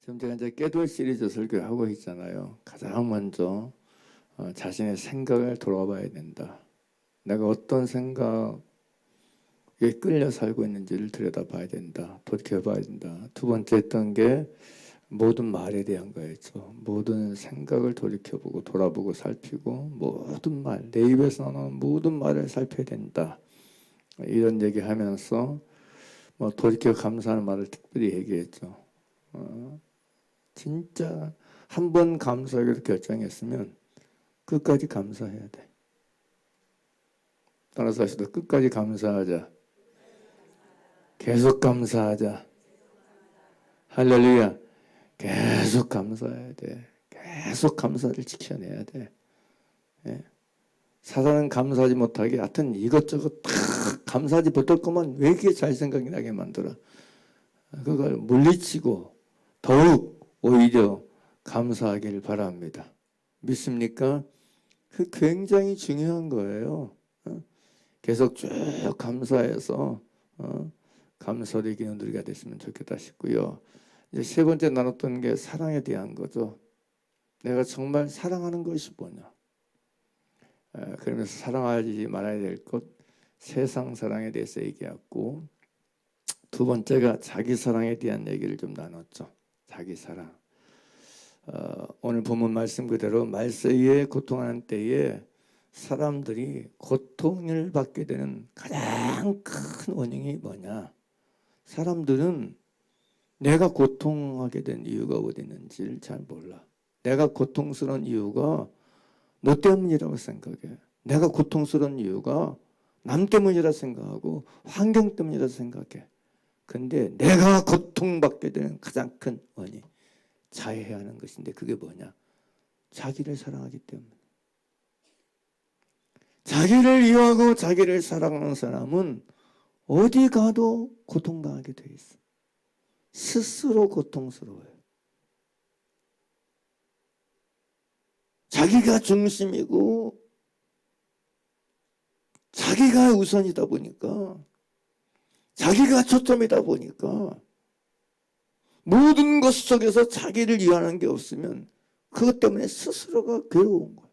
지금 제가 이제 깨돌 시리즈 설교를 하고 있잖아요. 가장 먼저 자신의 생각을 돌아봐야 된다. 내가 어떤 생각에 끌려 살고 있는지를 들여다봐야 된다. 돌이켜봐야 된다. 두 번째 했던 게 모든 말에 대한 거였죠. 모든 생각을 돌이켜보고 돌아보고 살피고 모든 말, 내 입에서 나오는 모든 말을 살펴야 된다. 이런 얘기하면서 돌이켜 감사하는 말을 특별히 얘기했죠. 진짜 한 번 감사하기로 결정했으면 끝까지 감사해야 돼. 따라서 하시도 끝까지 감사하자. 계속 감사하자. 할렐루야. 계속 감사해야 돼. 계속 감사를 지켜내야 돼. 예? 사단은 감사하지 못하게 하여튼 이것저것 다 감사하지 못할 것만 왜 이렇게 잘 생각이 나게 만들어. 그걸 물리치고 더욱 오히려 감사하길 바랍니다. 믿습니까? 그 굉장히 중요한 거예요. 계속 쭉 감사해서 감사를 이기는 우리가 됐으면 좋겠다 싶고요. 이제 세 번째 나눴던 게 사랑에 대한 거죠. 내가 정말 사랑하는 것이 뭐냐. 그러면서 사랑하지 말아야 될 것, 세상 사랑에 대해서 얘기했고, 두 번째가 자기 사랑에 대한 얘기를 좀 나눴죠. 자기 사랑. 오늘 본문 말씀 그대로 말세에 고통하는 때에 사람들이 고통을 받게 되는 가장 큰 원인이 뭐냐? 사람들은 내가 고통하게 된 이유가 어디 있는지를 잘 몰라. 내가 고통스러운 이유가 너 때문이라고 생각해. 내가 고통스러운 이유가 남 때문이라 생각하고 환경 때문이라 생각해. 근데 내가 고통받게 되는 가장 큰 원인, 자해해야 하는 것인데 그게 뭐냐? 자기를 사랑하기 때문에. 자기를 이해하고 자기를 사랑하는 사람은 어디 가도 고통당하게 돼 있어. 스스로 고통스러워요. 자기가 중심이고 자기가 우선이다 보니까, 자기가 초점이다 보니까 모든 것 속에서 자기를 이해하는 게 없으면 그것 때문에 스스로가 괴로운 거예요.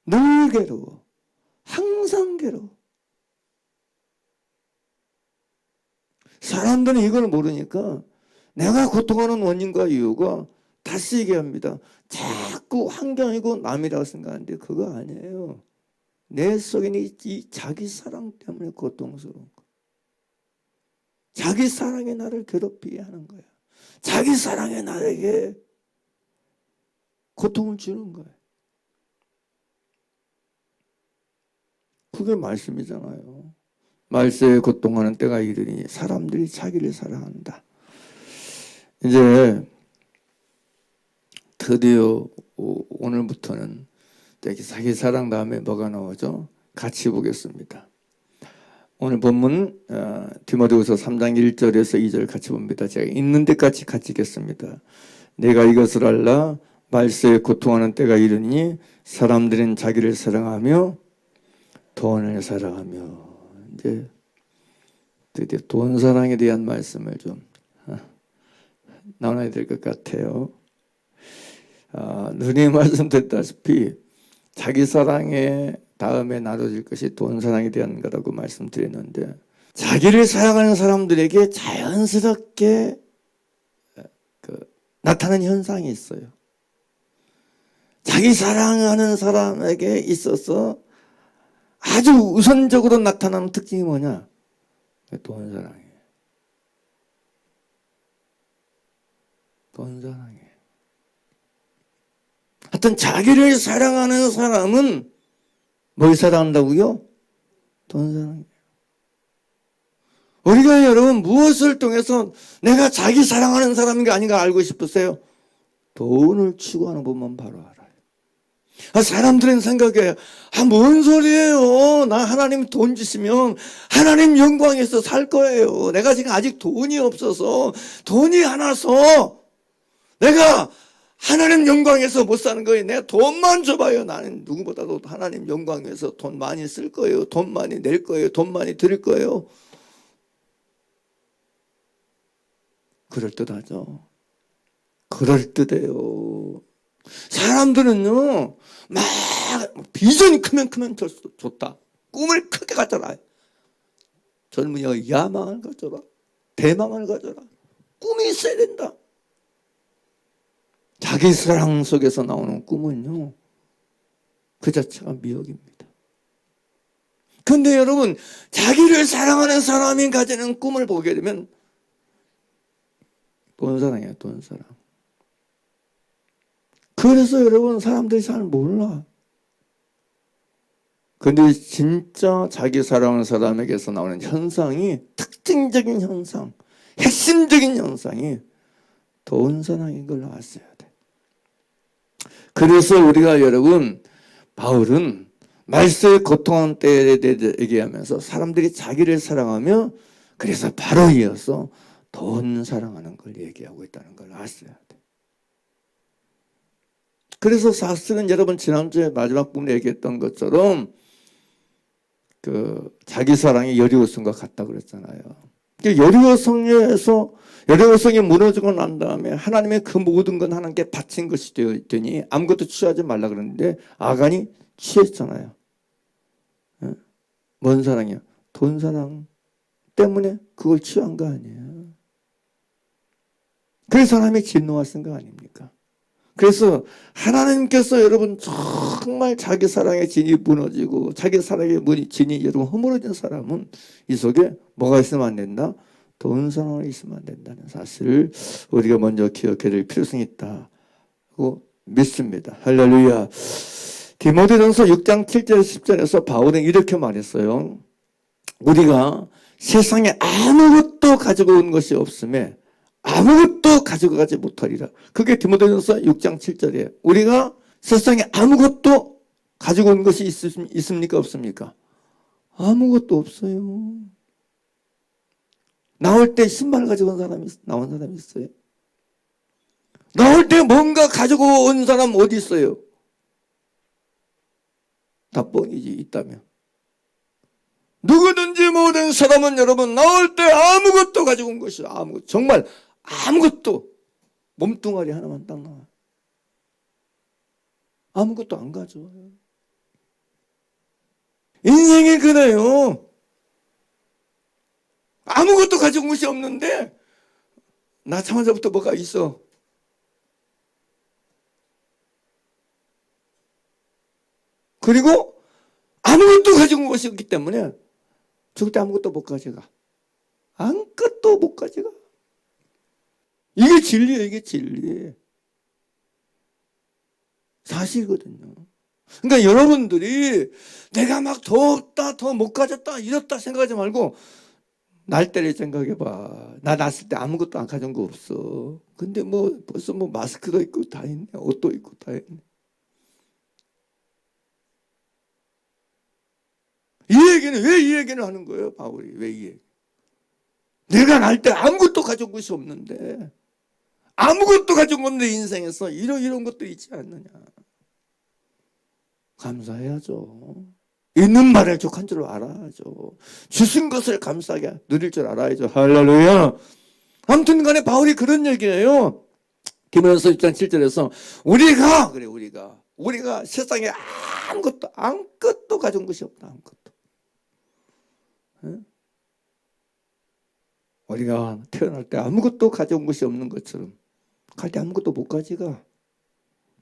늘 괴로워. 항상 괴로워. 사람들은 이걸 모르니까 내가 고통하는 원인과 이유가 다시 얘기합니다. 자꾸 환경이고 남이라고 생각하는데 그거 아니에요. 내 속에 있는 이 자기 사랑 때문에 고통스러운 거야. 자기 사랑이 나를 괴롭히게 하는 거야. 자기 사랑이 나에게 고통을 주는 거야. 그게 말씀이잖아요. 말세에 고통하는 때가 이르니 사람들이 자기를 사랑한다. 이제 드디어 오늘부터는 자기 사랑 다음에 뭐가 나오죠? 같이 보겠습니다. 오늘 본문 디모데후서 3장 1절에서 2절 같이 봅니다. 제가 있는 데까지 같이 읽겠습니다. 내가 이것을 알라 말세에 고통하는 때가 이르니 사람들은 자기를 사랑하며 돈을 사랑하며. 이제 드디어 돈 사랑에 대한 말씀을 좀 나눠야 될 것 같아요. 누님 말씀드렸다시피 자기 사랑의 다음에 나눠질 것이 돈 사랑에 대한 거라고 말씀드렸는데, 자기를 사랑하는 사람들에게 자연스럽게 나타나는 현상이 있어요. 자기 사랑하는 사람에게 있어서 아주 우선적으로 나타나는 특징이 뭐냐? 돈 사랑이에요. 돈 사랑이에요. 하여튼 자기를 사랑하는 사람은 뭘 사랑한다고요? 돈 사랑이에요. 우리가 여러분 무엇을 통해서 내가 자기 사랑하는 사람인가 아닌가 알고 싶으세요? 돈을 추구하는 법만 바로 알아요. 사람들은 생각해요. 뭔 소리예요. 나 하나님 돈 주시면 하나님 영광에서 살 거예요. 내가 지금 아직 돈이 없어서 돈이 하나서 내가 하나님 영광에서 못 사는 거예요. 내가 돈만 줘봐요. 나는 누구보다도 하나님 영광에서 돈 많이 쓸 거예요. 돈 많이 낼 거예요. 돈 많이 드릴 거예요. 그럴듯하죠. 그럴듯해요. 사람들은요, 막 비전이 크면 좋다. 꿈을 크게 가져라. 젊은이가 야망을 가져라. 대망을 가져라. 꿈이 있어야 된다. 자기 사랑 속에서 나오는 꿈은요, 그 자체가 미혹입니다. 근데 여러분, 자기를 사랑하는 사람이 가지는 꿈을 보게 되면 돈사랑이에요, 돈사랑. 그래서 여러분, 사람들이 잘 몰라. 근데 진짜 자기 사랑하는 사람에게서 나오는 현상이, 특징적인 현상, 핵심적인 현상이 돈사랑인 걸 아셔야 돼. 그래서 우리가 여러분, 바울은 말세의 고통한 때에 대해 얘기하면서 사람들이 자기를 사랑하며, 그래서 바로 이어서 돈 사랑하는 걸 얘기하고 있다는 걸 아셔야 돼. 그래서 사실은 여러분, 지난주에 마지막 부분에 얘기했던 것처럼 그 자기 사랑이 여리고성과 같다 그랬잖아요. 여리고성이 무너지고 난 다음에 하나님의 그 모든 건 하나님께 바친 것이 되었더니 아무것도 취하지 말라 그랬는데 아간이 취했잖아요. 뭔 사랑이야? 돈 사랑 때문에 그걸 취한 거 아니에요. 그래서 하나님의 진노하신 거 아닙니까? 그래서 하나님께서 여러분 정말 자기 사랑의 진이 무너지고 자기 사랑의 진이 여러분 허물어진 사람은 이 속에 뭐가 있으면 안 된다? 돈 사랑이 있으면 안 된다는 사실을 우리가 먼저 기억해야 될 필요성이 있다고 믿습니다. 할렐루야. 디모데전서 6장 7절 10절에서 바울은 이렇게 말했어요. 우리가 세상에 아무것도 가지고 온 것이 없음에 아무것도 가지고 가지 못하리라. 그게 디모데전서 6장 7절이에요. 우리가 세상에 아무것도 가지고 온 것이 있습니까? 없습니까? 아무것도 없어요. 나올 때 신발 가지고 나온 사람이 있어요. 나올 때 뭔가 가지고 온 사람 어디 있어요? 다 뻥이지, 있다면. 누구든지 모든 사람은 여러분 나올 때 아무것도 가지고 온 것이 정말 아무것도 몸뚱아리 하나만 딱 나와. 아무것도 안 가져와요. 인생이 그래요. 아무것도 가지고 온 것이 없는데 낳자마자부터 뭐가 있어. 그리고 아무것도 가지고 온 것이 없기 때문에 죽을 때 아무것도 못 가져가. 아무것도 못 가져가. 이게 진리예요. 이게 진리. 사실이거든요. 그러니까 여러분들이 내가 막 더 없다, 더 못 가졌다, 이렇다 생각하지 말고 날 때를 생각해봐. 나 났을 때 아무것도 안 가져온 거 없어. 근데 벌써 마스크도 있고 다 있네. 옷도 있고 다 있네. 왜 이 얘기는 하는 거예요, 바울이? 왜 이 얘기? 내가 날 때 아무것도 가져온 것이 없는데, 아무것도 가져온 건데 인생에서 이런 것들이 있지 않느냐. 감사해야죠. 있는 말을 족한 줄 알아야죠. 주신 것을 감사하게 누릴 줄 알아야죠. 할렐루야. 아무튼 간에 바울이 그런 얘기예요. 디모데전서 1장 7절에서 우리가 세상에 아무것도 가져온 것이 없다. 아무것도. 우리가 태어날 때 아무것도 가져온 것이 없는 것처럼 갈 때 아무것도 못 가져가.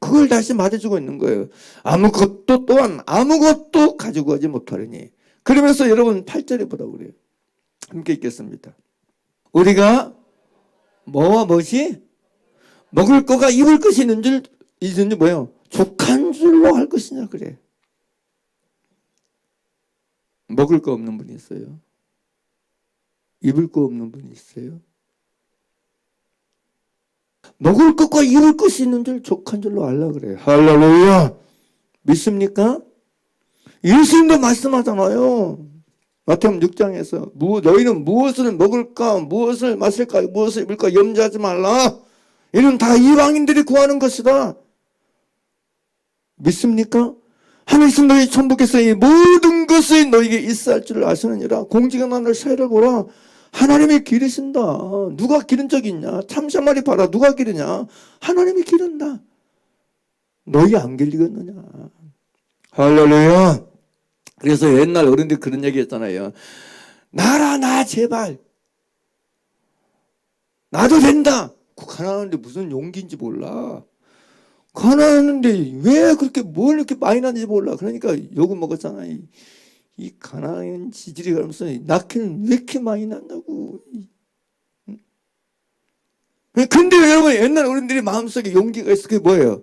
그걸 다시 말해주고 있는 거예요. 또한 아무것도 가지고 가지 못하려니. 그러면서 여러분 8절에 보라고 그래요. 함께 읽겠습니다. 우리가 뭐와 무엇이? 먹을 거가 입을 것이 있는지 뭐예요? 족한 줄로 할 것이냐 그래. 먹을 거 없는 분이 있어요. 입을 거 없는 분이 있어요. 먹을 것과 입을 것이 있는 줄 족한 줄로 알라 그래요. 할렐루야. 믿습니까? 예수님도 말씀하잖아요. 마태복음 6장에서 너희는 무엇을 먹을까, 무엇을 마실까, 무엇을 입을까 염려하지 말라. 이는 다 이방인들이 구하는 것이다. 믿습니까? 하늘에서 너희 천부께서 이 모든 것이 너희에게 있어 할 줄을 아시느니라. 공중의 나라를 사이를 보라. 하나님이 기르신다. 누가 기른 적 있냐? 참새 마리 봐라. 누가 기르냐? 하나님이 기른다. 너희 안 기르겠느냐? 할렐루야. 그래서 옛날 어른들이 그런 얘기 했잖아요. 나라 나 제발. 나도 된다. 가난한데 무슨 용기인지 몰라. 가난한데 왜 그렇게 뭘 이렇게 많이 나는지 몰라. 그러니까 욕을 먹었잖아. 이 가난한 지질이 가면서 낳기는 왜 이렇게 많이 난다고. 근데 여러분 옛날 어른들이 마음속에 용기가 있어. 그게 뭐예요?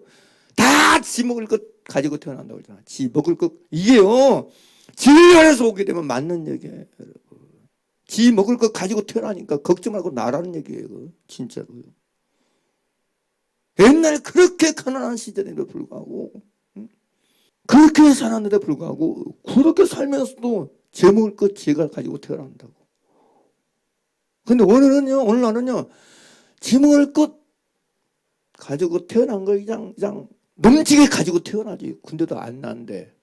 다 지 먹을 것 가지고 태어난다고 그러잖아. 지 먹을 것. 이게요. 진리안에서 오게 되면 맞는 얘기예요. 여러분. 지 먹을 것 가지고 태어나니까 걱정 말고 나라는 얘기예요. 진짜로요. 옛날 그렇게 가난한 시절에도 불구하고 그렇게 살았는데 불구하고 그렇게 살면서도 제 먹을 것 제가 가지고 태어난다고. 근데 오늘 나는요 지 먹을 것 가지고 태어난 거 그냥 넘치게 가지고 태어나지. 근데도 안 난대.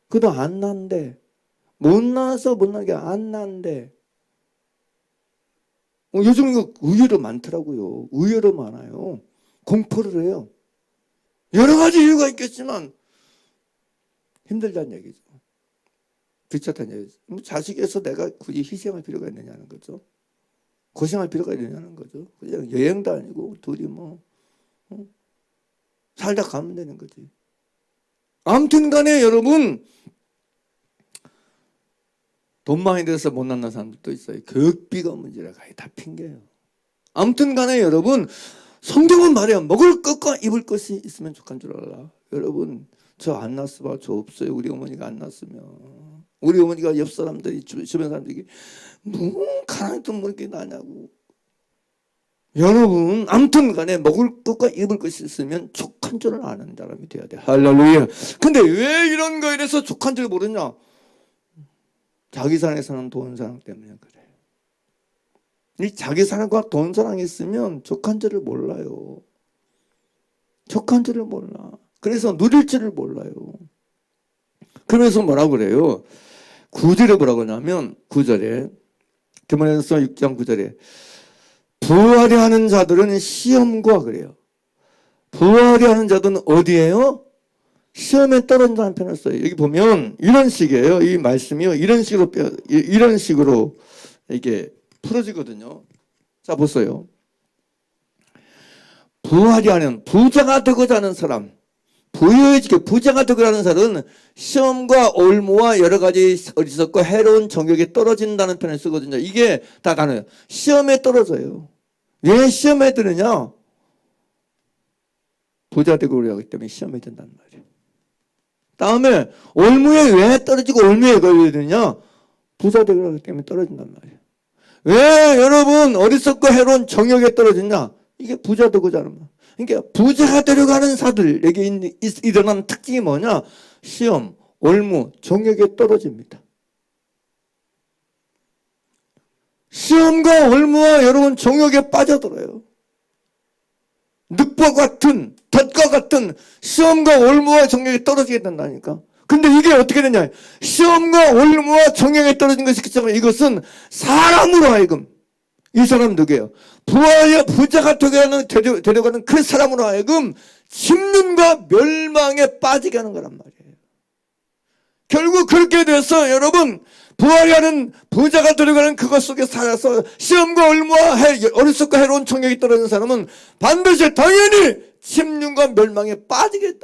그도 안 난대. 못 나서 못 나게 안 난대. 요즘 이거 의외로 많더라고요. 의외로 많아요. 공포를 해요. 여러 가지 이유가 있겠지만 힘들다는 얘기죠. 귀찮다는 얘기죠. 자식에서 내가 굳이 희생할 필요가 있느냐는 거죠. 고생할 필요가 있느냐는 거죠. 그냥 여행도 아니고 둘이 살다 가면 되는 거지. 아무튼 간에 여러분 돈 많이 들어서 못 낳는 사람들도 있어요. 교육비가 문제라 다 핑계예요. 아무튼 간에 여러분 성경은 말해요. 먹을 것과 입을 것이 있으면 족한 줄 알아. 여러분 저 안 낳았어. 저 없어요. 우리 어머니가 안 낳았으면. 우리 어머니가 옆 사람들이 주변 사람들이 뭐 가난했던 뭐 이렇게 나냐고. 여러분 아무튼 간에 먹을 것과 입을 것이 있으면 족한 줄을 아는 사람이 돼야 돼. 할렐루야. 근데 왜 이런 거에 대해서 족한 줄 모르냐? 자기 사랑에 사는 돈 사랑 때문에 그래. 이 자기 사랑과 돈 사랑이 있으면 족한 줄을 몰라요. 족한 줄을 몰라. 그래서 누릴 줄을 몰라요. 그러면서 뭐라고 그래요? 9절에 뭐라고 하냐면 9절에 디모데전서 6장 9절에 부하려 하는 자들은 시험과 그래요. 부하려 하는 자들은 어디에요? 시험에 떨어진다는 표현을 써요. 여기 보면 이런 식이에요. 이 말씀이요. 이런 식으로 이게 풀어지거든요. 자, 보세요. 부하려 하는, 부자가 되고자 하는 사람, 부유해지게 부자가 되고자 하는 사람은 시험과 올무와 여러 가지 어리석고 해로운 정욕에 떨어진다는 표현을 쓰거든요. 이게 다 단어예요. 시험에 떨어져요. 왜 시험에 드느냐? 부자 되고 하기 때문에 시험에 든단 말이에요. 다음에 올무에 왜 떨어지고 올무에 걸려야 되느냐? 부자 되고 하기 때문에 떨어진단 말이에요. 왜 여러분 어리석고 해로운 정욕에 떨어지냐? 이게 부자 되고자 하는 거예요. 그러니까 부자가 되려고 하는 사들에게 일어나는 특징이 뭐냐? 시험, 올무, 정욕에 떨어집니다. 시험과 올무와 여러분 정욕에 빠져들어요. 늪과 같은 덫과 같은 시험과 올무와 정욕에 떨어지게 된다니까. 근데 이게 어떻게 되냐? 시험과 올무와 정욕에 떨어진 것이 있겠지만 이것은 사람으로 하여금 이 사람 누구예요? 부자가 되려고 하는 그 사람으로 하여금 침륜과 멸망에 빠지게 하는 거란 말이에요. 결국 그렇게 돼서 여러분 부하려는 부자가 되려고 하는 그것 속에 살아서 시험과 올무와 어리석고 해로운 정욕이 떨어진 사람은 반드시 당연히 침륜과 멸망에 빠지게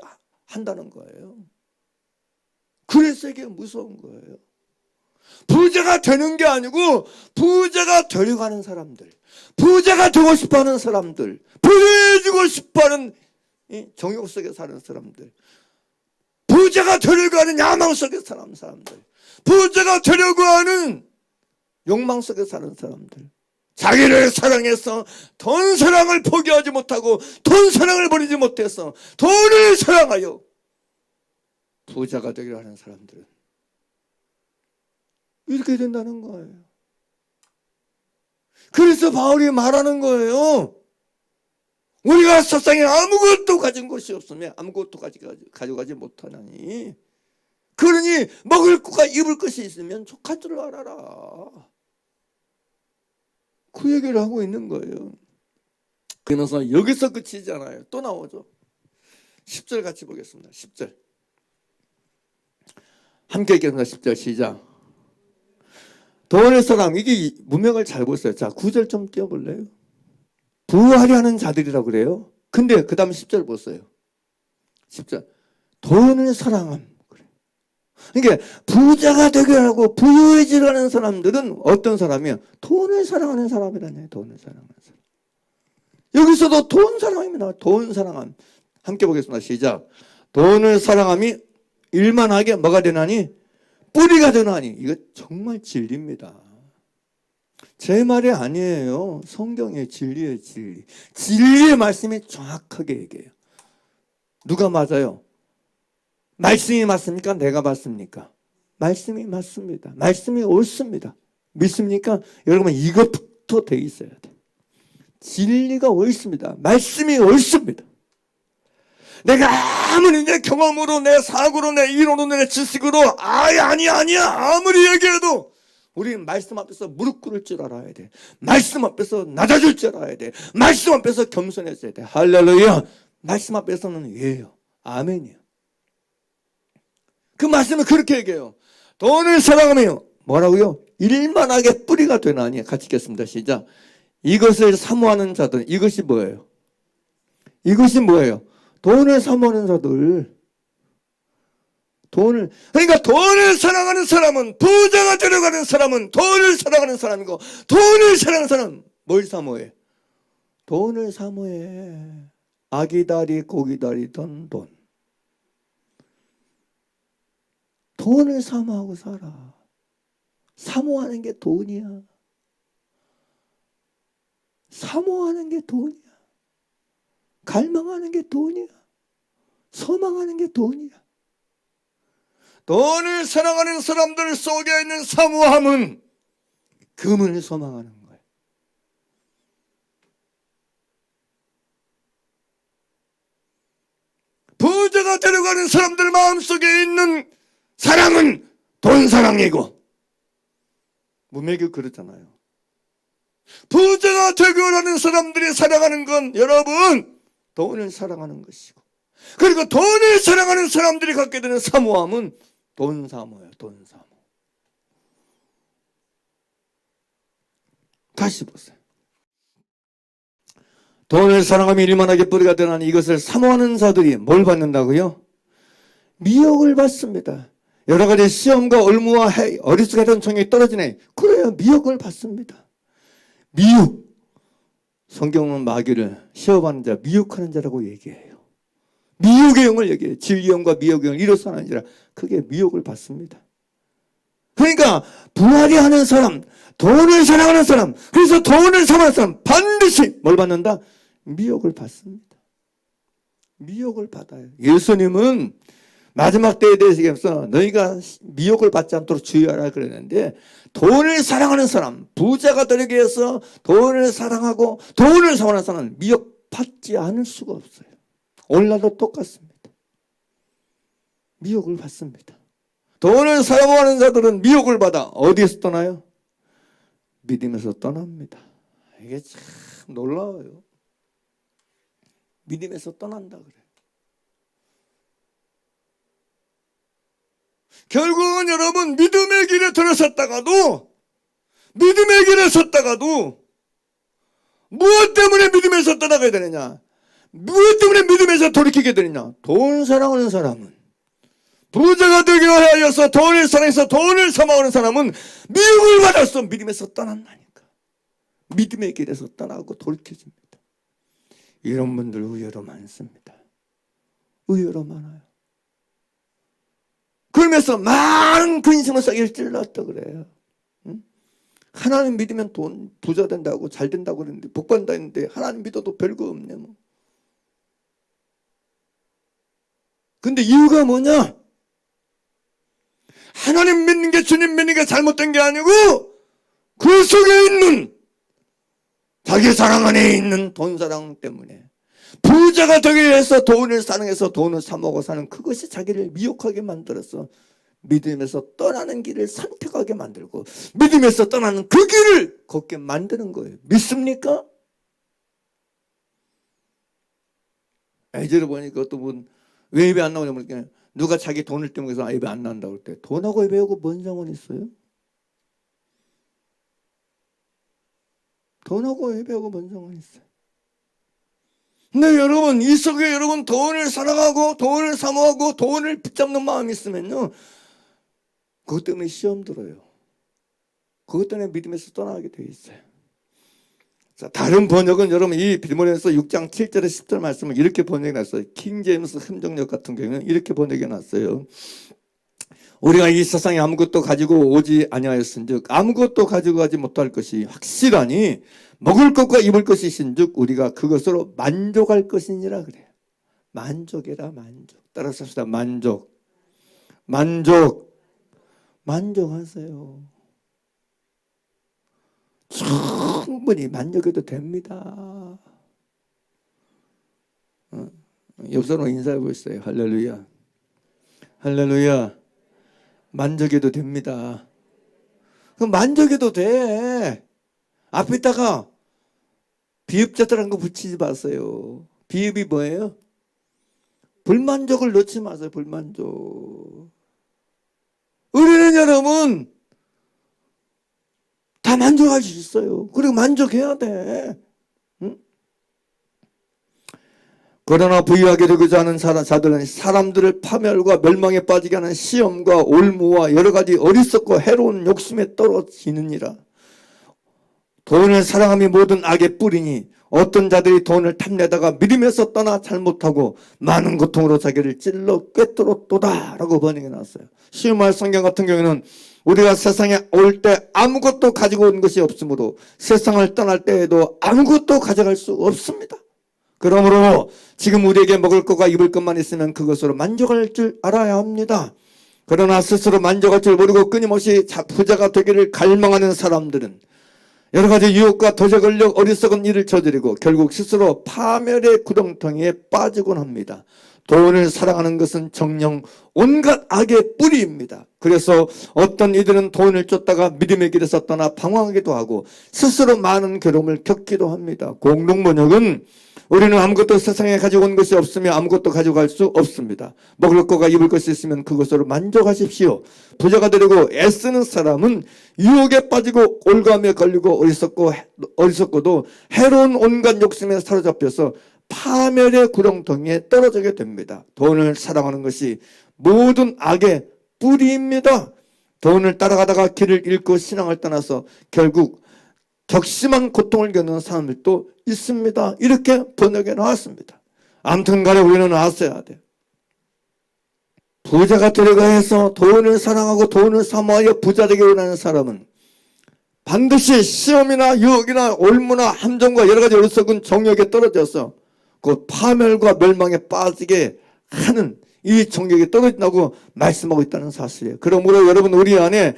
한다는 거예요. 그래서 이게 무서운 거예요. 부자가 되는 게 아니고 부자가 되려고 하는 사람들, 부자가 되고 싶어하는 사람들, 부유해지고 싶어하는 정욕 속에 사는 사람들, 부자가 되려고 하는 야망 속에 사는 사람들, 부자가 되려고 하는 욕망 속에 사는 사람들, 자기를 사랑해서 돈 사랑을 포기하지 못하고 돈 사랑을 버리지 못해서 돈을 사랑하여 부자가 되기로 하는 사람들은 이렇게 된다는 거예요. 그래서 바울이 말하는 거예요. 우리가 세상에 아무것도 가진 것이 없으면 아무것도 가져가지 못하나니 그러니 먹을 것과 입을 것이 있으면 족한 줄 알아라. 그 얘기를 하고 있는 거예요. 그러면서 여기서 그치지 않아요. 또 나오죠. 10절 같이 보겠습니다. 10절 함께 읽겠습니다. 10절 시작. 돈의 사람, 이게 문맥을 잘 보세요. 자, 9절 좀 띄워볼래요? 부하려 하는 자들이라고 그래요. 근데 그 다음 10절 보세요. 10절 돈을 사랑함. 그러니까 부자가 되려고 부유해지려는 사람들은 어떤 사람이에요? 돈을 사랑하는 사람이라네요. 돈을 사랑하는 사람. 여기서도 돈 사랑함이 나와요. 돈 사랑함. 함께 보겠습니다. 시작. 돈을 사랑함이 일만하게 뭐가 되나니? 뿌리가 되나니. 이거 정말 진리입니다. 제 말이 아니에요. 성경의 진리예요. 진리. 진리의 말씀이 정확하게 얘기해요. 누가 맞아요? 말씀이 맞습니까? 내가 맞습니까? 말씀이 맞습니다. 말씀이 옳습니다. 믿습니까? 여러분 이것부터 돼 있어야 돼. 진리가 옳습니다. 말씀이 옳습니다. 내가 아무리 내 경험으로 내 사고로 내 이론으로 내 지식으로 아니야 아무리 얘기해도 우리는 말씀 앞에서 무릎 꿇을 줄 알아야 돼. 말씀 앞에서 낮아질 줄 알아야 돼. 말씀 앞에서 겸손해져야 돼. 할렐루야. 말씀 앞에서는 예요. 아멘이요. 그 말씀은 그렇게 얘기해요. 돈을 사랑하며 뭐라고요? 일만하게 뿌리가 되나니. 같이 읽겠습니다. 시작. 이것을 사모하는 자들. 이것이 뭐예요? 이것이 뭐예요? 돈을 사모하는 자들. 그러니까 돈을 사랑하는 사람은, 부자가 되려가는 사람은 돈을 사랑하는 사람이고, 돈을 사랑하는 사람은 뭘 사모해? 돈을 사모해. 아기다리 고기다리던 돈. 돈을 사모하고 살아. 사모하는 게 돈이야. 사모하는 게 돈이야. 갈망하는 게 돈이야. 소망하는 게 돈이야. 돈을 사랑하는 사람들 속에 있는 사모함은 금을 소망하는 거예요. 부자가 되려가는 사람들 마음속에 있는 사랑은 돈 사랑이고, 문맥이 그렇잖아요. 부자가 되려가는 사람들이 사랑하는 건 여러분 돈을 사랑하는 것이고, 그리고 돈을 사랑하는 사람들이 갖게 되는 사모함은 돈 사모예요. 돈 사모. 다시 보세요. 돈을 사랑하며 일만하게 뿌리가 되나니 이것을 사모하는 자들이 뭘 받는다고요? 미혹을 받습니다. 여러 가지 시험과 올무와 어리석은 해동청이 떨어지네. 그래요. 미혹을 받습니다. 미혹. 성경은 마귀를 시험하는 자, 미혹하는 자라고 얘기해요. 미혹의 영을 얘기해요. 진리의 영과 미혹의 영을 이로써 하는지라. 그게 미혹을 받습니다. 그러니까 부활이 하는 사람, 돈을 사랑하는 사람, 그래서 돈을 사랑하는 사람 반드시 뭘 받는다? 미혹을 받습니다. 미혹을 받아요. 예수님은 마지막 때에 대해서 얘기하면서 너희가 미혹을 받지 않도록 주의하라 그랬는데, 돈을 사랑하는 사람, 부자가 되기 위해서 돈을 사랑하고 돈을 사랑하는 사람은 미혹받지 않을 수가 없어요. 오늘날도 똑같습니다. 미혹을 받습니다. 돈을 사모하는 자들은 미혹을 받아 어디에서 떠나요? 믿음에서 떠납니다. 이게 참 놀라워요. 믿음에서 떠난다 그래요. 결국은 여러분 믿음의 길에 들어섰다가도 무엇 때문에 믿음에서 떠나가야 되느냐? 무엇 때문에 믿음에서 돌이키게 되느냐? 돈 사랑하는 사람은, 부자가 되기 위하여서 돈을 사랑해서 돈을 사모하는 사람은 미혹을 받아서 믿음에서 떠난다니까. 믿음의 길에서 떠나고 돌이켜집니다. 이런 분들 의외로 많습니다. 의외로 많아요. 그러면서 많은 근심을 쌓기를 찔렀다 그래요. 응? 하나님 믿으면 돈 부자 된다고 잘 된다고 그랬는데, 복 받는다 했는데 하나님 믿어도 별거 없네 뭐. 근데 이유가 뭐냐? 하나님 믿는 게, 주님 믿는 게 잘못된 게 아니고 그 속에 있는 자기 사랑 안에 있는 돈 사랑 때문에, 부자가 되기 위해서 돈을 사랑해서 돈을 사모하고 사는 그것이 자기를 미혹하게 만들어서 믿음에서 떠나는 길을 선택하게 만들고 믿음에서 떠나는 그 길을 걷게 만드는 거예요. 믿습니까? 예전에 보니까 어떤 분 왜 예배 안 나오냐면 누가 자기 돈을 때문에 예배 안 나온다고 할 때 돈하고 예배하고 뭔 상관이 있어요? 돈하고 예배하고 뭔 상관이 있어요? 근데 여러분 이 속에 여러분 돈을 사랑하고 돈을 사모하고 돈을 붙잡는 마음이 있으면요 그것 때문에 시험 들어요. 그것 때문에 믿음에서 떠나게 돼 있어요. 자, 다른 번역은 여러분 이 빌모에서 6장 7절에 10절 말씀을 이렇게 번역해 놨어요. 킹 제임스 함정역 같은 경우는 이렇게 번역해 놨어요. 우리가 이 세상에 아무것도 가지고 오지 아니하였은즉 아무것도 가지고 가지 못할 것이 확실하니 먹을 것과 입을 것이 있은즉 우리가 그것으로 만족할 것이니라 그래요. 만족해라 만족. 따라서 합시다. 만족. 만족하세요. 충분히 만족해도 됩니다. 옆 사람 인사해 보세요. 할렐루야. 할렐루야. 만족해도 됩니다. 그럼 만족해도 돼. 앞에다가 비읍자들한 거 붙이지 마세요. 비읍이 뭐예요? 불만족을 넣지 마세요. 불만족. 우리는 여러분 다 만족할 수 있어요. 그리고 만족해야 돼. 응? 그러나 부유하게 되고자 하는 자들은 사람들을 파멸과 멸망에 빠지게 하는 시험과 올무와 여러 가지 어리석고 해로운 욕심에 떨어지느니라. 돈을 사랑함이 모든 악의 뿌리니 어떤 자들이 돈을 탐내다가 믿음에서 떠나 잘못하고 많은 고통으로 자기를 찔러 꿰뚫었도다 라고 번역해 놨어요. 쉬운 말 성경 같은 경우에는 우리가 세상에 올 때 아무것도 가지고 온 것이 없으므로 세상을 떠날 때에도 아무것도 가져갈 수 없습니다. 그러므로 지금 우리에게 먹을 것과 입을 것만 있으면 그것으로 만족할 줄 알아야 합니다. 그러나 스스로 만족할 줄 모르고 끊임없이 부자가 되기를 갈망하는 사람들은 여러 가지 유혹과 도제 걸려 어리석은 일을 저지르고 결국 스스로 파멸의 구덩텅이에 빠지곤 합니다. 돈을 사랑하는 것은 정녕 온갖 악의 뿌리입니다. 그래서 어떤 이들은 돈을 쫓다가 믿음의 길에서 떠나 방황하기도 하고 스스로 많은 괴로움을 겪기도 합니다. 공동번역은 우리는 아무것도 세상에 가지고 온 것이 없으며 아무것도 가져갈 수 없습니다. 먹을 것과 입을 것이 있으면 그것으로 만족하십시오. 부자가 되려고 애쓰는 사람은 유혹에 빠지고 올가매에 걸리고 어리석고도 해로운 온갖 욕심에 사로잡혀서 파멸의 구렁텅이에 떨어지게 됩니다. 돈을 사랑하는 것이 모든 악의 뿌리입니다. 돈을 따라가다가 길을 잃고 신앙을 떠나서 결국 격심한 고통을 겪는 사람들도 있습니다. 이렇게 번역해 나왔습니다. 아무튼 간에 우리는 아셔야 돼요. 부자가 되려고 해서 돈을 사랑하고 돈을 사모하여 부자 되기 원하는 사람은 반드시 시험이나 유혹이나 올무나 함정과 여러 가지 어리석은 정욕에 떨어져서 그 파멸과 멸망에 빠지게 하는 이 정욕에 떨어진다고 말씀하고 있다는 사실이에요. 그러므로 여러분 우리 안에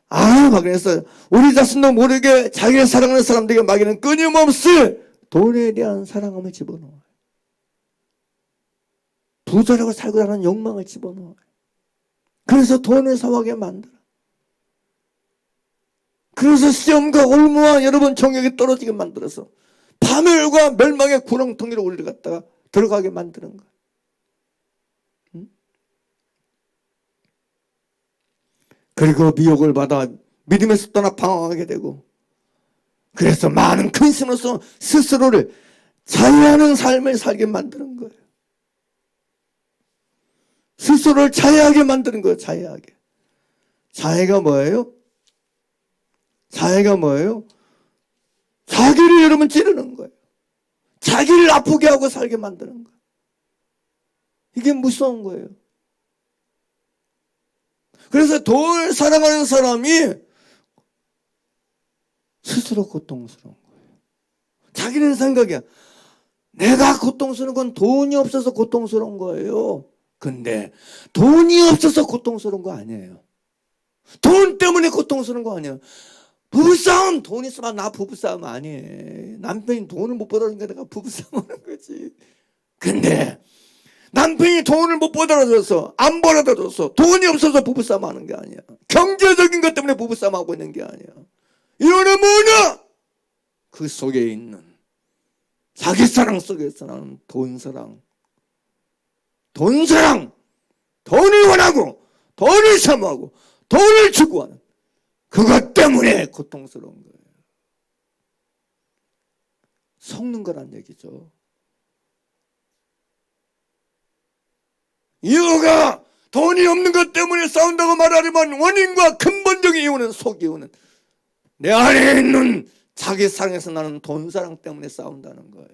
막 그래서 우리 자신도 모르게 자기를 사랑하는 사람들에게 마귀는 끊임없이 돈에 대한 사랑함을 집어넣어요. 부자라고 살고자 하는 욕망을 집어넣어요. 그래서 돈을 사모하게 만들어. 그래서 시험과 올무와 여러분 정욕에 떨어지게 만들어서 파멸과 멸망의 구렁텅이로 우리를 갖다가 들어가게 만드는 거예요. 그리고 미혹을 받아 믿음에서 떠나 방황하게 되고 그래서 많은 근심으로써 스스로를 자해하는 삶을 살게 만드는 거예요. 스스로를 자해하게 만드는 거예요. 자해하게. 자해가 뭐예요? 자해가 뭐예요? 자기를 여러분 찌르는 거예요. 자기를 아프게 하고 살게 만드는 거예요. 이게 무서운 거예요. 그래서 돈을 사랑하는 사람이 스스로 고통스러운 거예요. 자기는 생각이야. 내가 고통스러운 건 돈이 없어서 고통스러운 거예요. 근데 돈이 없어서 고통스러운 거 아니에요. 돈 때문에 고통스러운 거 아니에요. 부부싸움 돈 있으면 나 부부싸움 아니에요. 남편이 돈을 못 벌어주니까 내가 부부싸움 하는 거지. 근데 남편이 돈을 못 벌어줘서, 안 벌어줘서, 돈이 없어서 부부싸움 하는 게 아니야. 경제적인 것 때문에 부부싸움 하고 있는 게 아니야. 이거는 뭐냐? 그 속에 있는 자기 사랑 속에서 나는 돈사랑, 돈을 원하고 돈을 사모하고 돈을 추구하는 그것 때문에 고통스러운 거예요. 속는 거란 얘기죠. 이유가 돈이 없는 것 때문에 싸운다고 말하지만 원인과 근본적인 이유는, 속 이유는 내 안에 있는 자기 사랑에서 나는 돈사랑 때문에 싸운다는 거예요.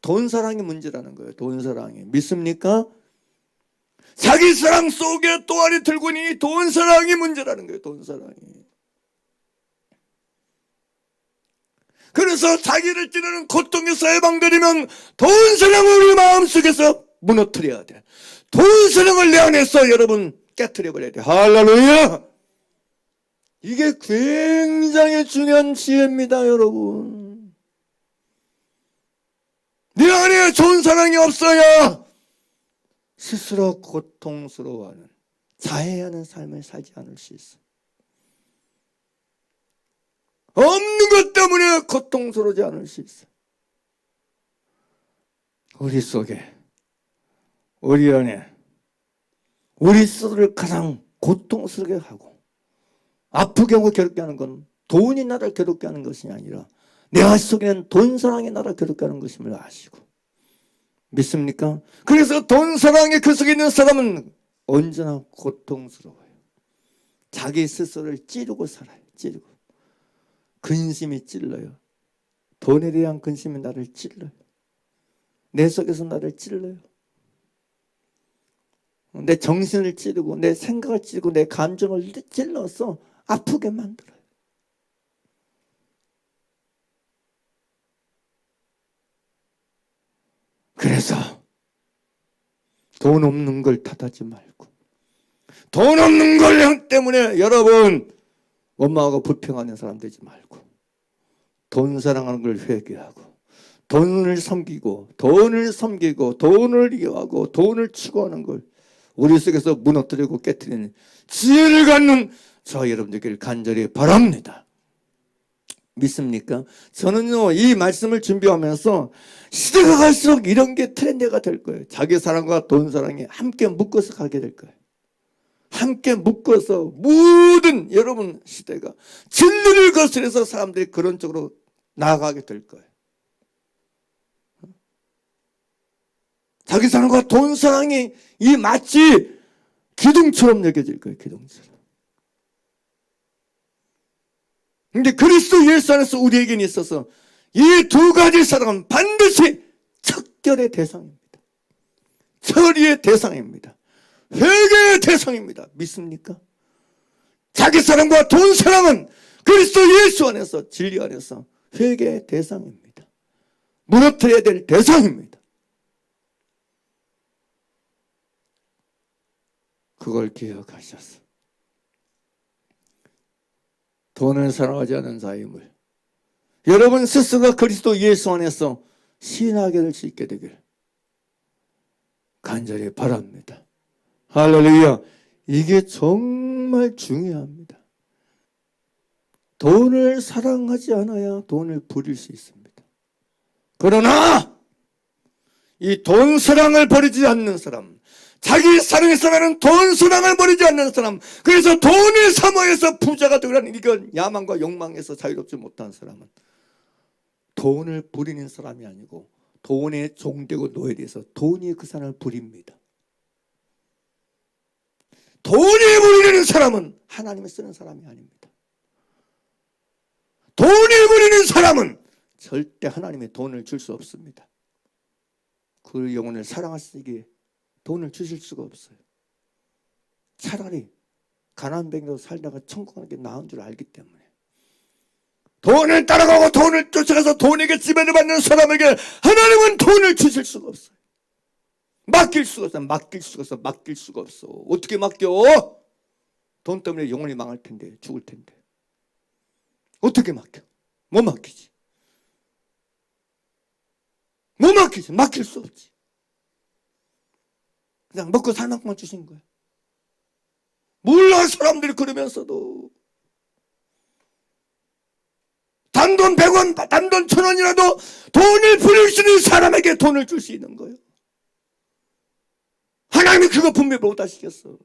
돈사랑이 문제라는 거예요. 돈사랑이. 믿습니까? 자기 사랑 속에 또아리 들고 있는 이 돈사랑이 문제라는 거예요. 돈사랑이. 그래서 자기를 찌르는 고통에서 해방되려면 돈사랑을 우리 마음속에서 무너뜨려야 돼. 돈사랑을 내 안에서 여러분 깨트려버려야 돼. 할렐루야. 이게 굉장히 중요한 지혜입니다, 여러분. 내 안에 좋은 사랑이 없어야 스스로 고통스러워하는, 자해하는 삶을 살지 않을 수 있어. 없는 것 때문에 고통스러워하지 않을 수 있어. 우리 속에, 우리 안에, 우리 스스로를 가장 고통스럽게 하고 아프게 하고 괴롭게 하는 건 돈이 나를 괴롭게 하는 것이 아니라 내 안 속에는 돈사랑이 나를 괴롭게 하는 것임을 아시고. 믿습니까? 그래서 돈사랑의 그 속에 있는 사람은 언제나 고통스러워요. 자기 스스로를 찌르고 살아요. 찌르고. 근심이 찔러요. 돈에 대한 근심이 나를 찔러요. 내 속에서 나를 찔러요. 내 정신을 찌르고 내 생각을 찌르고 내 감정을 찔러서 아프게 만들어요. 그래서 돈 없는 걸 탓하지 말고, 돈 없는 걸 때문에 여러분 엄마하고 불평하는 사람 되지 말고, 돈 사랑하는 걸 회개하고 돈을 섬기고 돈을 이용하고 돈을 추구하는 걸 우리 속에서 무너뜨리고 깨뜨리는 지혜를 갖는 저 여러분들께 간절히 바랍니다. 믿습니까? 저는요, 이 말씀을 준비하면서 시대가 갈수록 이런 게 트렌드가 될 거예요. 자기 사랑과 돈 사랑이 함께 묶어서 가게 될 거예요. 함께 묶어서 모든 여러분 시대가 진리를 거스려서 사람들이 그런 쪽으로 나아가게 될 거예요. 자기 사랑과 돈 사랑이 이 마치 기둥처럼 여겨질 거예요. 기둥처럼. 근데 그리스도 예수 안에서 우리에게는 있어서 이 두 가지 사랑은 반드시 척결의 대상입니다. 처리의 대상입니다. 회개의 대상입니다. 믿습니까? 자기 사랑과 돈 사랑은 그리스도 예수 안에서, 진리 안에서 회개의 대상입니다. 무너뜨려야 될 대상입니다. 그걸 기억하셔서 돈을 사랑하지 않는 자임을 여러분 스스로가 그리스도 예수 안에서 시인하게 될 수 있게 되길 간절히 바랍니다. 할렐루야. 이게 정말 중요합니다. 돈을 사랑하지 않아야 돈을 부릴 수 있습니다. 그러나 이 돈 사랑을 버리지 않는 사람, 자기 사랑에서 나는 돈 사랑을 버리지 않는 사람, 그래서 돈을 사모해서 부자가 되라는 이건 야망과 욕망에서 자유롭지 못한 사람은 돈을 부리는 사람이 아니고 돈에 종되고 노예돼서 돈이 그 사람을 부립니다. 돈이 부리는 사람은 하나님을 쓰는 사람이 아닙니다. 돈이 부리는 사람은 절대 하나님의 돈을 줄 수 없습니다. 그 영혼을 사랑하시기에 돈을 주실 수가 없어요. 차라리 가난한 병으로 살다가 천국 가는 게 나은 줄 알기 때문에 돈을 따라가고 돈을 쫓아가서 돈에게 지배를 받는 사람에게 하나님은 돈을 주실 수가 없어요. 맡길 수가 없어요. 맡길 수가 없어. 어떻게 맡겨? 돈 때문에 영혼이 망할 텐데, 죽을 텐데. 어떻게 맡겨? 못 맡기지. 못 맡기지. 맡길 수 없지. 그냥 먹고 살 만큼만 주신 거예요. 몰라 사람들이 그러면서도 단돈 100원, 단돈 1000원이라도 돈을 부릴 수 있는 사람에게 돈을 줄 수 있는 거예요. 하나님이 그거 분명히 못하시겠어.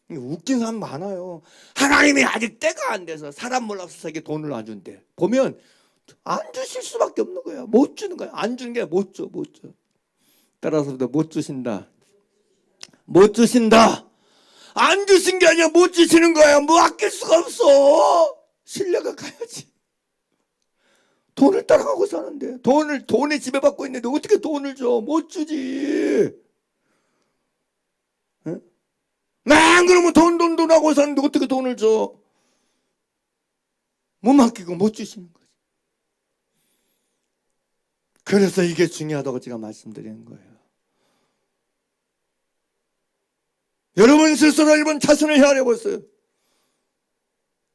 웃긴 사람 많아요. 하나님이 아직 때가 안 돼서 사람 몰라서 에게 돈을 안 준대. 보면 안 주실 수밖에 없는 거야. 못 주는 거야. 안 주는 게 못 줘, 못 줘. 따라서도 못 주신다. 못 주신다. 안 주신 게 아니라 못 주시는 거야. 뭐 아낄 수가 없어. 신뢰가 가야지. 돈을 따라가고 사는데 돈에 지배받고 있는데 어떻게 돈을 줘? 못 주지. 응? 막 그러면 돈 하고 사는데 어떻게 돈을 줘? 못 맡기고 못 주시는 거지. 그래서 이게 중요하다고 제가 말씀드리는 거예요. 여러분 스스로 일본 자신을 헤아려보세요.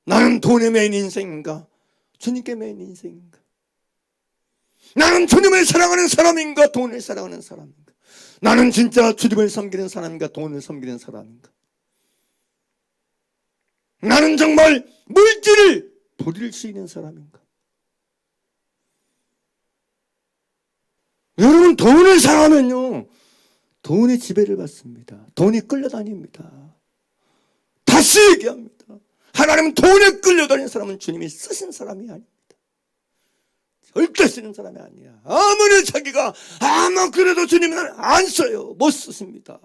나는 돈에 매인 인생인가? 주님께 매인 인생인가? 나는 주님을 사랑하는 사람인가? 돈을 사랑하는 사람인가? 나는 진짜 주님을 섬기는 사람인가? 돈을 섬기는 사람인가? 나는 정말 물질을 부릴 수 있는 사람인가? 여러분 돈을 사랑하면요 돈의 지배를 받습니다. 돈이 끌려다닙니다. 다시 얘기합니다. 하나님은 돈에 끌려다니는 사람은 주님이 쓰신 사람이 아닙니다. 절대 쓰는 사람이 아니야. 아무리 자기가 그래도 주님은 안 써요. 못 쓰십니다.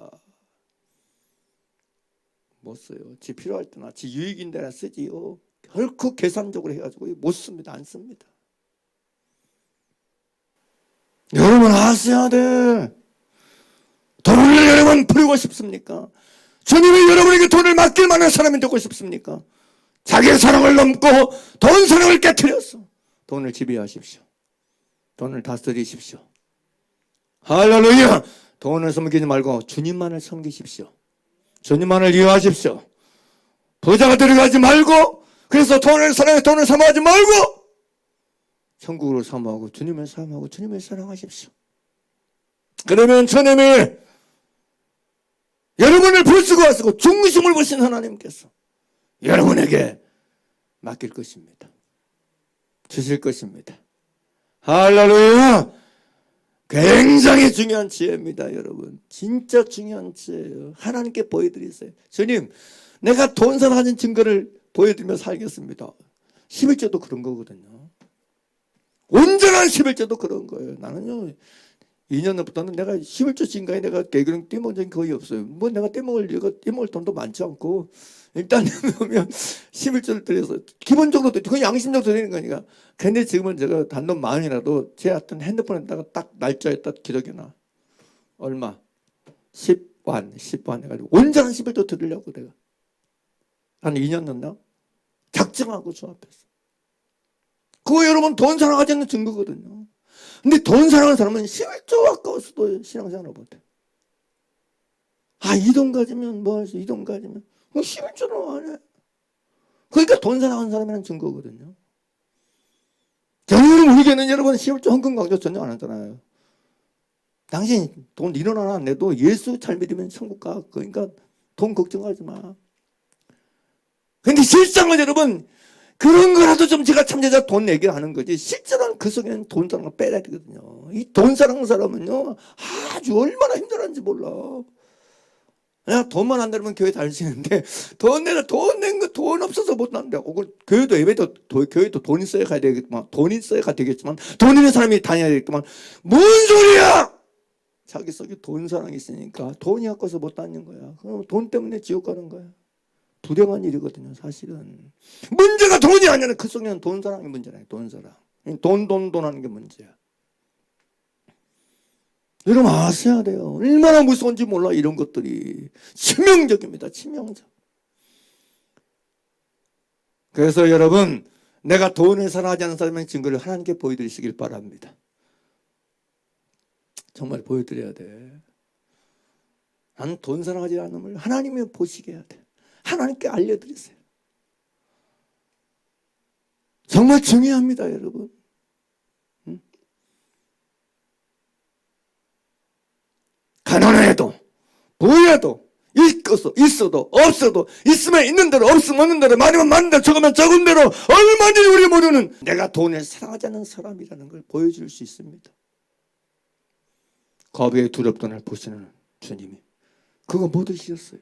못 써요. 지 필요할 때나 지 유익인데나 쓰지요. 결코 계산적으로 해가지고 못 씁니다. 안 씁니다. 여러분 아셔야 돼. 돈을 여러분 부리고 싶습니까? 주님이 여러분에게 돈을 맡길 만한 사람이 되고 싶습니까? 자기의 사랑을 넘고 돈 사랑을 깨트렸어. 돈을 지배하십시오. 돈을 다스리십시오. 할렐루야. 돈을 섬기지 말고 주님만을 섬기십시오. 주님만을 이해하십시오. 부자가 들어가지 말고 그래서 돈을 사모하지 말고 천국으로 사모하고 주님을 사모하고 주님을 사랑하십시오. 그러면 주님이 여러분을 보시고 하시고 중심을 보신 하나님께서 여러분에게 맡길 것입니다. 주실 것입니다. 할렐루야. 굉장히 중요한 지혜입니다. 여러분 진짜 중요한 지혜예요. 하나님께 보여드리세요. 주님 내가 돈 사랑하는 증거를 보여드리며 살겠습니다. 11조도 그런 거거든요. 온전한 11조도 그런 거예요. 나는요 2년 전부터는 내가 11조 증가에 내가 개그랑 떼먹은 적이 거의 없어요. 뭐 내가 떼먹을 돈도 많지 않고 일단 보면 11조를 드려서 기본적으로 그건 양심적으로 드리는 거니까. 근데 지금은 제가 단돈 10,000원이라도 제 어떤 핸드폰에다가 딱 날짜에 딱 기록해놔. 얼마? 10wan 해가지고 온전한 11조 드리려고 내가 한 2년 넘나 작정하고 주 앞에서. 그거 여러분 돈 사랑하지 않는 증거거든요. 근데 돈 사랑하는 사람은 11조 아까워서도 신앙생활을 못해. 이 돈 가지면 뭐 할 수, 이 돈 가지면 11조는 안 해. 그러니까 돈 사랑하는 사람이라는 증거거든요. 저는 우리 교회는 여러분 11조 헌금 강조 전혀 안 하잖아요. 당신 돈 1원 하나 안 내도 예수 잘 믿으면 천국 가. 그러니까 돈 걱정하지 마. 근데 실상은 여러분 그런 거라도 좀 제가 참여자 돈 내게 하는 거지. 실제로는 그 속에는 돈 사랑을 빼야 되거든요. 이 돈 사랑하는 사람은요 아주 얼마나 힘들었는지 몰라. 그냥 돈만 안 되면 교회 다니시는데 돈 낸 거 돈 없어서 못 한다고. 교회도 예배도 교회도 돈 있어야 가야 되겠지만 돈 있어야 가 되겠지만 돈 있는 사람이 다녀야 되겠지만 뭔 소리야? 자기 속에 돈 사랑이 있으니까 돈이 아까워서 못 다니는 거야. 그럼 돈 때문에 지옥 가는 거야. 불행한 일이거든요, 사실은. 문제가 돈이 아니라 그 속에는 돈 사랑이 문제라요, 돈 사랑. 돈 하는 게 문제야. 여러분 아셔야 돼요. 얼마나 무서운지 몰라, 이런 것들이. 치명적입니다, 치명적. 그래서 여러분, 내가 돈을 사랑하지 않는 사람의 증거를 하나님께 보여드리시길 바랍니다. 정말 보여드려야 돼. 나는 돈 사랑하지 않는 걸 하나님이 보시게 해야 돼. 하나님께 알려드리세요. 정말 중요합니다, 여러분. 가난해도 후에도 있어도 없어도 있으면 있는 대로 없으면 없는 대로 많으면 많은 대로 적으면 적은 대로 얼마든지 우리 모두는 내가 돈을 사랑하지 않는 사람이라는 걸 보여줄 수 있습니다. 거부의 두렵던을 보시는 주님이 그거 못 드셨어요.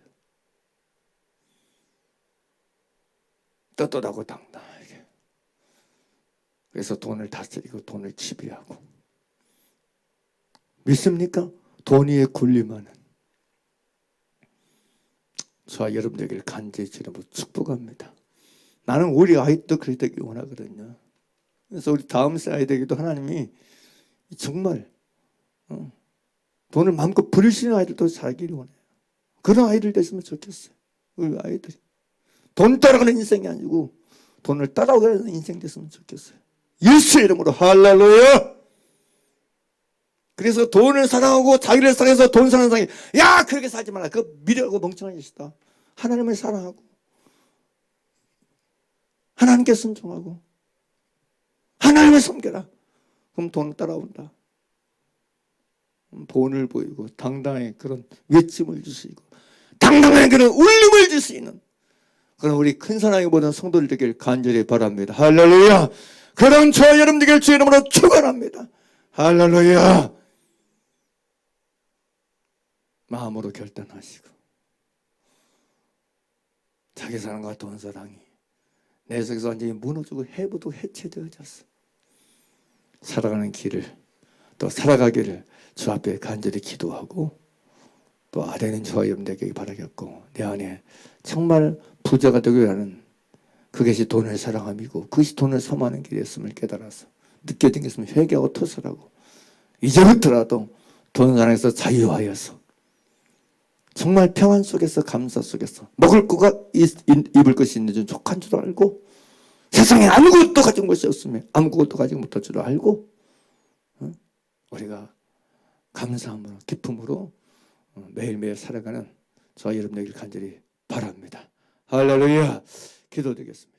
떳떳하고 당당하게. 그래서 돈을 다스리고 돈을 지배하고. 믿습니까? 돈 위에 군림하는 저와 여러분들에게 간절히 주님으로 축복합니다. 나는 우리 아이도 그리 되기 원하거든요. 그래서 우리 다음 세대에게도 하나님이 정말 돈을 마음껏 부리시는 아이들도 살기를 원해요. 그런 아이들 됐으면 좋겠어요. 우리 아이들이 돈 따라가는 인생이 아니고 돈을 따라가는 인생 됐으면 좋겠어요. 예수의 이름으로 할렐루야. 그래서 돈을 사랑하고 자기를 사랑해서 돈 사랑하는 사람이 야 그렇게 살지 마라. 그거 미련하고 멍청한 짓이다. 하나님을 사랑하고 하나님께 순종하고 하나님을 섬겨라. 그럼 돈을 따라온다. 본을 보이고 당당하게 그런 외침을 주시고 당당하게 그런 울림을 줄 수 있는 그런 우리 큰 사랑이 보는 성도들 되길 간절히 바랍니다. 할렐루야. 그런 저와 여러분 되길 주의 이름으로 축원합니다. 할렐루야. 마음으로 결단하시고 자기 사랑과 돈 사랑이 내 속에서 완전히 무너지고 해부도 해체되어졌어. 살아가는 길을 또 살아가기를 주 앞에 간절히 기도하고 또 아래는 저와 여러분들에게 바라겠고 내 안에 정말 부자가 되기 하는 그것이 돈을 사랑함이고 그것이 돈을 섬하는 길이었음을 깨달아서 느껴진 게 있으면 회개하고 토설하고 이제부터라도 돈 사랑에서 자유하여서 정말 평안 속에서 감사 속에서 먹을 거가 입을 것이 있는 줄 족한 줄 알고 세상에 아무것도 가진 것이 없으면 아무것도 가지고 못할 줄 알고 우리가 감사함으로 기쁨으로 매일매일 살아가는 저와 여러분에게 간절히 바랍니다. 할렐루야. 기도드리겠습니다.